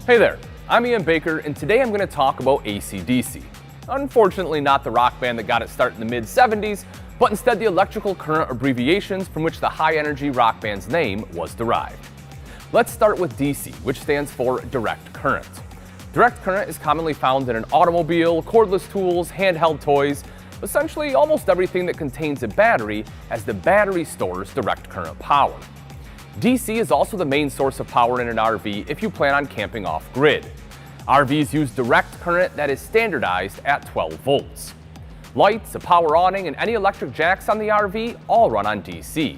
Hey there, I'm Ian Baker, and today I'm going to talk about AC/DC. Unfortunately, not the rock band that got its start in the mid-70s, but instead the electrical current abbreviations from which the high-energy rock band's name was derived. Let's start with DC, which stands for direct current. Direct current is commonly found in an automobile, cordless tools, handheld toys, essentially almost everything that contains a battery, as the battery stores direct current power. DC is also the main source of power in an RV if you plan on camping off-grid. RVs use direct current that is standardized at 12 volts. Lights, a power awning, and any electric jacks on the RV all run on DC.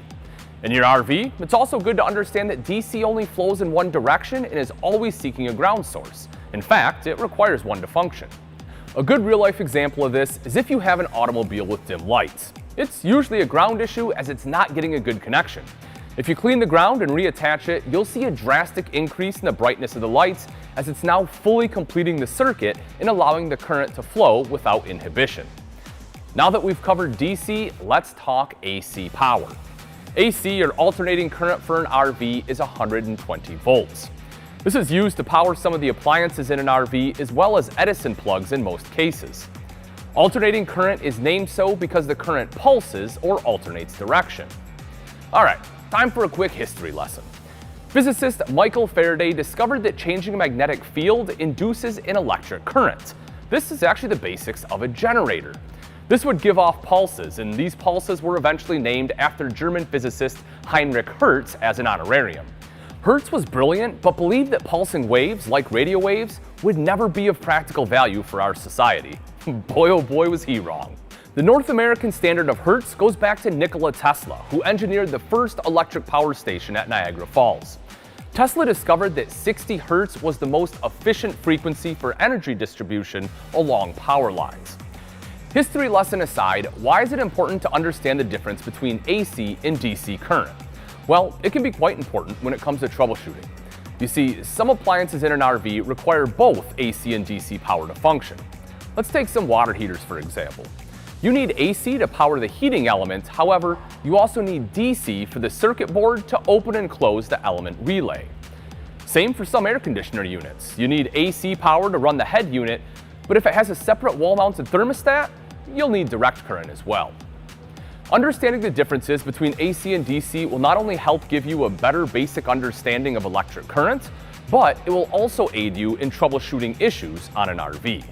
In your RV, it's also good to understand that DC only flows in one direction and is always seeking a ground source. In fact, it requires one to function. A good real-life example of this is if you have an automobile with dim lights. It's usually a ground issue as it's not getting a good connection. If you clean the ground and reattach it, you'll see a drastic increase in the brightness of the lights as it's now fully completing the circuit and allowing the current to flow without inhibition. Now that we've covered DC, let's talk AC power. AC, or alternating current for an RV, is 120 volts. This is used to power some of the appliances in an RV as well as Edison plugs in most cases. Alternating current is named so because the current pulses or alternates direction. Alright, time for a quick history lesson. Physicist Michael Faraday discovered that changing a magnetic field induces an electric current. This is actually the basics of a generator. This would give off pulses, and these pulses were eventually named after German physicist Heinrich Hertz as an honorarium. Hertz was brilliant, but believed that pulsing waves, like radio waves, would never be of practical value for our society. Boy oh boy was he wrong. The North American standard of Hertz goes back to Nikola Tesla, who engineered the first electric power station at Niagara Falls. Tesla discovered that 60 Hertz was the most efficient frequency for energy distribution along power lines. History lesson aside, why is it important to understand the difference between AC and DC current? Well, it can be quite important when it comes to troubleshooting. You see, some appliances in an RV require both AC and DC power to function. Let's take some water heaters for example. You need AC to power the heating element, however, you also need DC for the circuit board to open and close the element relay. Same for some air conditioner units. You need AC power to run the head unit, but if it has a separate wall-mounted thermostat, you'll need direct current as well. Understanding the differences between AC and DC will not only help give you a better basic understanding of electric current, but it will also aid you in troubleshooting issues on an RV.